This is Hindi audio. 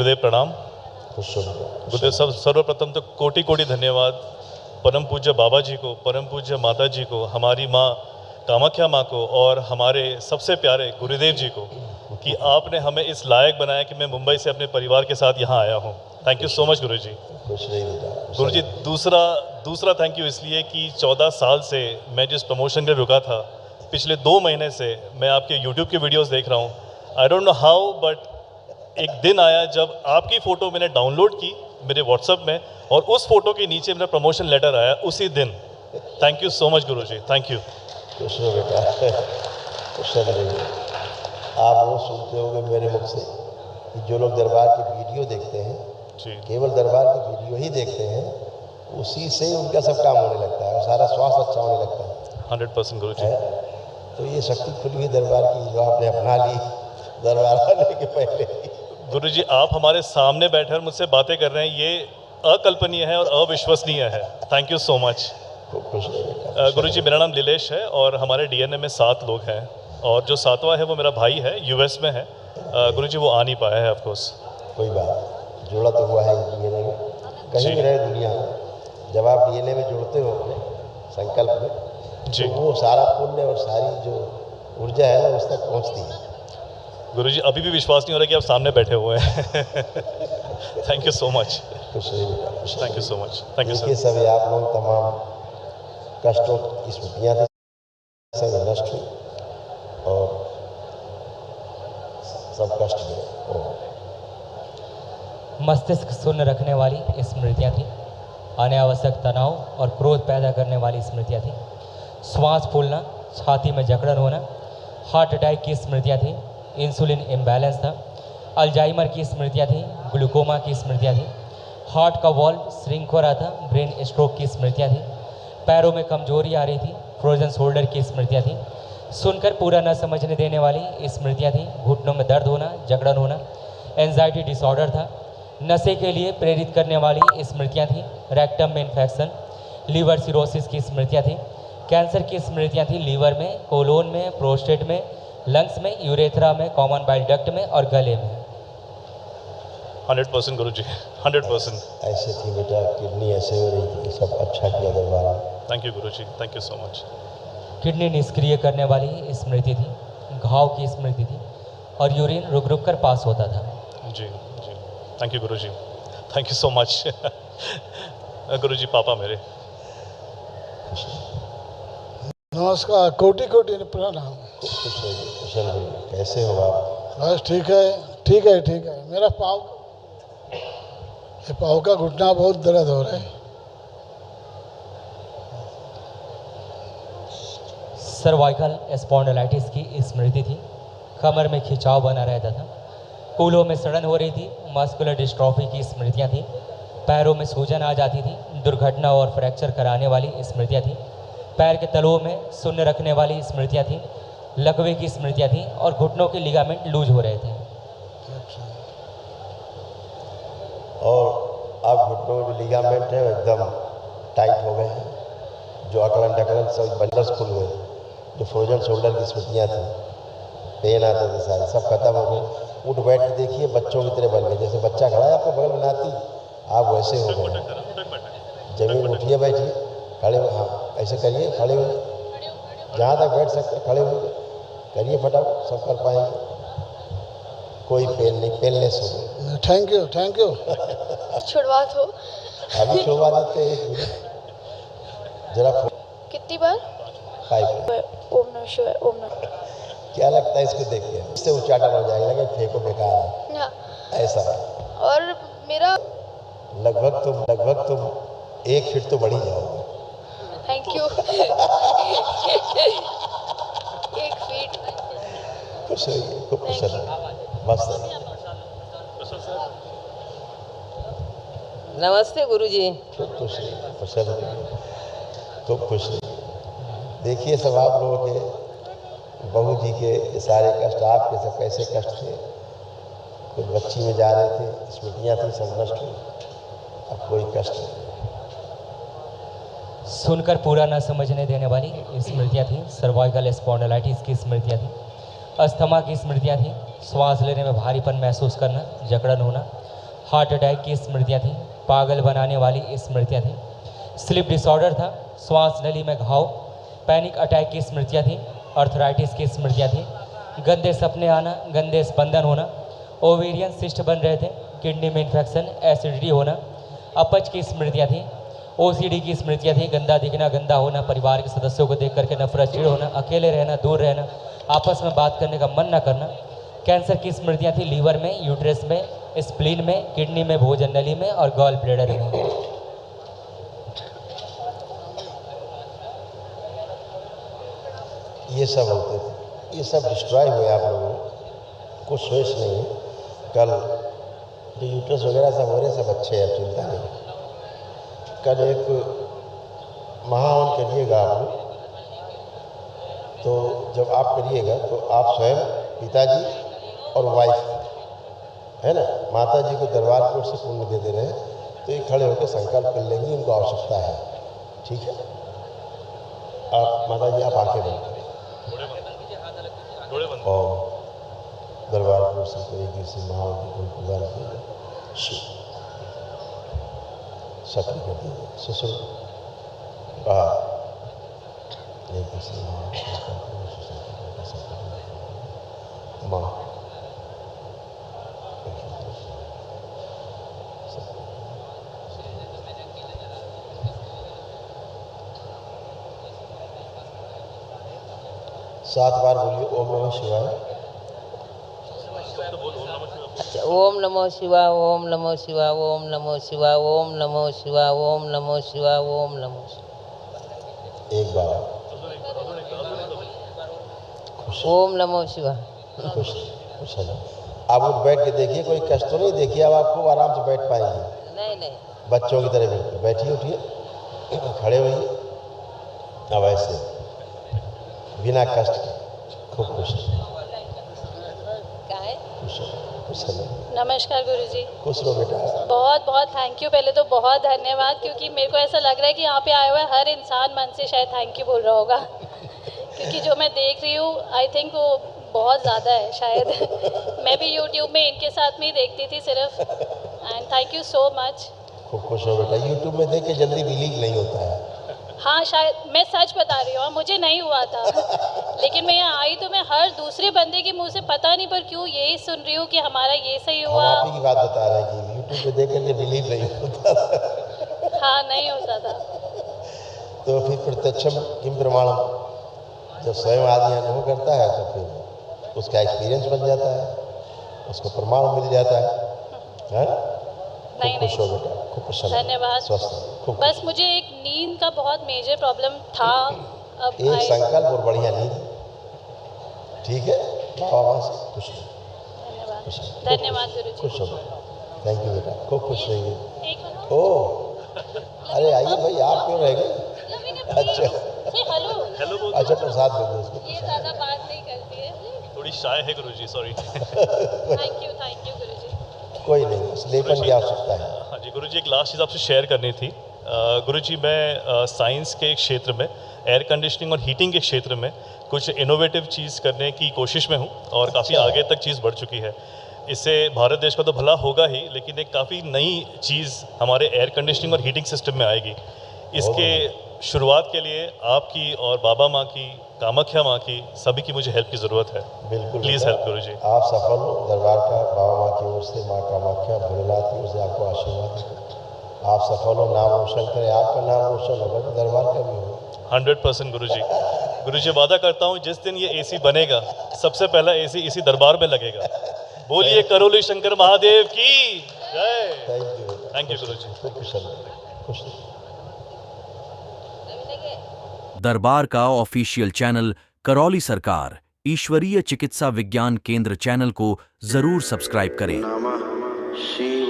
गुरुदेव प्रणाम। गुरुदेव सर्वप्रथम तो कोटि कोटि धन्यवाद परम पूज्य बाबा जी को, परम पूज्य माता जी को, हमारी माँ कामाख्या माँ को और हमारे सबसे प्यारे गुरुदेव जी को कि आपने हमें इस लायक बनाया कि मैं मुंबई से अपने परिवार के साथ यहाँ आया हूँ। थैंक यू सो मच गुरु जी। गुरु जी दूसरा थैंक यू इसलिए कि 14 साल से मैं जिस प्रमोशन में रुका था, पिछले 2 महीने से मैं आपके यूट्यूब की वीडियोस देख रहा हूँ। I don't know how but एक दिन आया जब आपकी फ़ोटो मैंने डाउनलोड की मेरे व्हाट्सएप में और उस फोटो के नीचे मेरा प्रमोशन लेटर आया उसी दिन। Thank you so much Guru ji, thank you. खुश हो बेटा, खुश रहिए। आप वो सुनते होंगे मेरे मुख से कि जो लोग दरबार की वीडियो देखते हैं जी, केवल दरबार की वीडियो ही देखते हैं, उसी से ही उनका सब काम होने लगता है और सारा स्वास्थ्य अच्छा होने लगता है। 100% गुरु जी। तो ये शक्ति खुली हुई दरबार की जो आपने अपना ली दरबार आने के पहले। गुरु जी आप हमारे सामने बैठे और मुझसे बातें कर रहे हैं, ये अकल्पनीय है और अविश्वसनीय है। Thank you so much. गुरु जी मेरा नाम लीलेश है और हमारे डीएनए में 7 लोग हैं और जो 7वां है वो मेरा भाई है, यूएस में है। गुरु जी वो आ नहीं पाया है ऑफ कोर्स। कोई बात, जुड़ा तो हुआ है डीएनए में, कहीं भी रहे दुनिया में। जब आप डीएनए में जुड़ते हो अपने संकल्प में जी, तो वो सारा पुण्य और सारी जो ऊर्जा है ना उस तक पहुँचती है। गुरु जी अभी भी विश्वास नहीं हो रहा कि आप सामने बैठे हुए हैं। Thank you so much. Thank you so much. Thank you sir. सभी आप लोग तमाम कष्टों की स्मृतियाँ थी सब नष्ट हुई और सब कष्ट गए। मस्तिष्क शून्य रखने वाली स्मृतियाँ थी, अनावश्यक तनाव और क्रोध पैदा करने वाली स्मृतियाँ थी, श्वास फूलना, छाती में जकड़न होना, हार्ट अटैक की स्मृतियाँ थी, इंसुलिन इम्बैलेंस था, अल्जाइमर की स्मृतियाँ थी, ग्लूकोमा की स्मृतियाँ थी, हार्ट का वॉल्व श्रिंक हो रहा था, ब्रेन स्ट्रोक की स्मृतियाँ थी, पैरों में कमजोरी आ रही थी, फ्रोजन शोल्डर की स्मृतियाँ थी, सुनकर पूरा न समझने देने वाली स्मृतियाँ थी, घुटनों में दर्द होना, जकड़न होना, एंजाइटी डिसऑर्डर था, नशे के लिए प्रेरित करने वाली स्मृतियाँ थी, रेक्टम में इन्फेक्शन, लीवर सिरोसिस की स्मृतियाँ थी, कैंसर की स्मृतियाँ थी, लीवर में, कोलोन में, प्रोस्टेट में, लंग्स में, यूरेथ्रा में, कॉमन बाइल डक्ट में और गले में। 100% गुरु जी, 100%। ऐसे थी बेटा, किडनी ऐसे हो रही थी, सब अच्छा किया दरबार। Thank you Guru ji, thank you so much. Kidney निष्क्रिय करने वाली स्मृति थी, घाव की स्मृति थी और यूरिन रुक रुक कर पास होता था। जी जी, thank you Guru ji, thank you so much. गुरु जी पापा मेरे। नमस्कार, कोटि कोटि प्रणाम। कुशल रहिए, कैसे हो आप? बस ठीक है, ठीक है, ठीक है। मेरा पाँव का घुटना बहुत दर्द हो रहा है। सर्वाइकल स्पॉन्डिलाइटिस की स्मृति थी, कमर में खिंचाव बना रहता था, कूल्हों में सड़न हो रही थी, मस्कुलर डिस्ट्रॉफी की स्मृतियाँ थी, पैरों में सूजन आ जाती थी, दुर्घटना और फ्रैक्चर कराने वाली स्मृतियाँ थी, पैर के तलुओं में शून्य रखने वाली स्मृतियाँ थी, लकवे की स्मृतियाँ थी और घुटनों के लिगामेंट लूज हो रहे थे। और अब घुटनों में जो लिगामेंट है वो एकदम टाइट हो गए हैं, जो अकड़न ढकड़न सब बंडल्स खुल गए, जो फ्रोजन शोल्डर की स्मृतियाँ थी, पेन आते थे सारे, सब खत्म हो गए। उठ बैठ के देखिए बच्चों की तरह बन गए, जैसे बच्चा खड़ा है आपके बगल में नाती, आप वैसे हो गए। जमीन उठिए, बैठिए, खड़े हो, हाँ ऐसे करिए, खड़े हो, जहाँ तक बैठ सकते खड़े हो करिए, फटाफट सब कर पाएंगे, कोई पेन नहीं, पेनलेस हो गए। Thank you, thank you. छुड़वा दो। अभी छुड़वा देते हैं, जरा कितनी बार? 5 ओम नमः शिवाय, ओम नमः। क्या लगता है इसको देख के? इससे उच्चाटन हो जाएगा, लगे फेंको बेकार है, हाँ। ऐसा। और मेरा लगभग तुम 1 फीट तो बढ़ ही जाओगे। Thank you. 1 फीट। खुश रहिए, खूब खुश रहिए, मस्त रहिए। नमस्ते गुरुजी। खूब खुश रहिए, खुश रहिए, खूब खुश रहिए। देखिए सब आप लोगों के बहू जी के सारे कष्ट, आपके सब कैसे कष्ट थे, कुछ बच्ची में जा रहे थे, स्मृतियाँ थी, सब नष्ट हुई, अब कोई कष्ट नहीं। सुनकर पूरा न समझने देने वाली स्मृतियाँ थी, सर्वाइकल स्पॉन्डिलाइटिस की स्मृतियाँ थी, अस्थमा की स्मृतियाँ थी, श्वास लेने में भारीपन महसूस करना, जकड़न होना, हार्ट अटैक की स्मृतियाँ थी, पागल बनाने वाली स्मृतियाँ थी, स्लीप डिसऑर्डर था, श्वास नली में घाव, पैनिक अटैक की स्मृतियाँ थी, आर्थराइटिस की स्मृतियाँ थी, गंदे सपने आना, गंदे स्पंदन होना, ओवेरियन सिस्ट बन रहे थे, किडनी में इन्फेक्शन, एसिडिटी होना, अपच की स्मृतियाँ थी, ओसीडी की स्मृतियाँ थी, गंदा दिखना, गंदा होना, परिवार के सदस्यों को देख करके नफरत, चिढ़ होना, अकेले रहना, दूर रहना, आपस में बात करने का मन न करना, कैंसर की स्मृतियाँ थी, लीवर में, यूट्रस में, स्प्लीन में, किडनी में, भोजन नली में और गॉल ब्लैडर में। ये सब होते थे, ये सब डिस्ट्रॉय हुए आप लोगों में, कुछ सोच नहीं है। कल जो यूट्रस वगैरह सब हो रहे सब अच्छे हैं, चिंता नहीं। कल एक महावन करिएगा आप लोग, तो जब आप करिएगा तो आप स्वयं पिताजी और वाइफ है ना, माता जी को दरबार कोट से पुण्य दे दे रहे हैं, तो ये खड़े होकर संकल्प कर लेंगे, इनको आवश्यकता है। ठीक है, आप माता जी आप आंखें बंद करें और दरबार कोट से करेगी से महावन की पुण्य प्रदान कीजिए, सक्रिय कर दीजिए, सुसुर बाहर माँ 7 बार बोलिए ओम नमः शिवाय। अच्छा, ओम नमो शिवाय, ओम नमो शिवाय, ओम नमो शिवाय, ओम नमो शिवाय, ओम नमो शिवाय, ओम नमो शिवाय। एक बार ओम नमो शिवाय। खुश खुश है। आप उठ बैठ के देखिए, कोई कष्ट तो नहीं, देखिए अब आपको आराम से बैठ पाएंगे। नहीं नहीं, बच्चों की तरह बिल्कुल बैठिए, उठिए, खड़े होइए, अब ऐसे बिना कष्ट के खूब खुश क्या है? खुश है। नमस्कार गुरुजी। खुश रहो बेटा। बहुत बहुत थैंक यू, पहले तो बहुत धन्यवाद, क्योंकि मेरे को ऐसा लग रहा है कि यहाँ पे आया हुआ हर इंसान मन से शायद थैंक यू बोल रहा होगा, क्योंकि जो मैं देख रही हूँ आई थिंक वो बहुत ज़्यादा है शायद। मैं भी यूट्यूब में इनके साथ में ही देखती थी सिर्फ, and thank you so much. खूब खुश हो बेटा, यूट्यूब में देख के जल्दी बिलीव नहीं होता है। हाँ शायद, मैं सच बता रही हूँ, मुझे नहीं हुआ था, लेकिन मैं यहाँ आई तो मैं हर दूसरे बंदे के मुंह से पता नहीं पर क्यों यही सुन रही हूँ कि हमारा ये सही हम हुआ। आप ही की बात बता रहे हैं कि यूट्यूब पे देख करके बिलीव नहीं होता। हाँ नहीं होता था। तो फिर प्रत्यक्षम किम प्रमाणम, जब स्वयं आदमी अनुभव करता है तो फिर उसका एक्सपीरियंस बन जाता है, उसको प्रमाण मिल जाता है? नहीं खुश हो नहीं, बेटा, खूब खुश हो, धन्यवाद। स्वस्थ खूब। बस मुझे एक नींद का बहुत मेजर प्रॉब्लम था, अब एक संकल्प और बढ़िया नींद, ठीक है, बाबा से खुश हो। धन्यवाद खुश हो, धन्यवाद गुरुजी। खुश हो, थैंक यू बेटा, खूब खुश रहिए। एक मिनट। ओह अरे आइए भाई, आप क्यों रह गए? अच्छा हेलो अच्छा, प्रसाद दे दो उसको। ये ज़्यादा बात नहीं करती है। थोड़ी शाय है गुरुजी, सॉरी। थैंक यू गुरुजी। कोई नहीं, बस लेपन की आवश्यकता है। हाँ जी गुरुजी, एक लास्ट चीज़ आपसे शेयर करनी थी। गुरुजी, मैं साइंस के क्षेत्र में, एयर कंडीशनिंग और हीटिंग के क्षेत्र में कुछ इनोवेटिव चीज़ करने की कोशिश में हूँ और काफ़ी आगे तक चीज़ बढ़ चुकी है। इससे भारत देश का तो भला होगा ही, लेकिन एक काफ़ी नई चीज़ हमारे एयर कंडीशनिंग और हीटिंग सिस्टम में आएगी। इसके शुरुआत के लिए आपकी और बाबा माँ की, कामाख्या माँ की, सभी की मुझे हेल्प की ज़रूरत है। बिल्कुल प्लीज़ हेल्प गुरुजी। आप सफल हो, दरबार का बाबा माँ की ओर से, माँ कामाख्या भोलेनाथ की ओर से आपको आशीर्वाद है। आप सफल हो, नाम रोशन करें, आपका नाम रोशन होगा तो दरबार का भी होगा। 100% गुरुजी। गुरुजी वादा करता हूँ, जिस दिन ये एसी बनेगा सबसे पहला एसी इसी दरबार में लगेगा। बोलिए करोली शंकर महादेव की जय। थैंक यू गुरुजी। खूब खुश रहो, खुश रहो। दरबार का ऑफिशियल चैनल करौली सरकार ईश्वरीय चिकित्सा विज्ञान केंद्र चैनल को जरूर सब्सक्राइब करें। नमः शिवाय।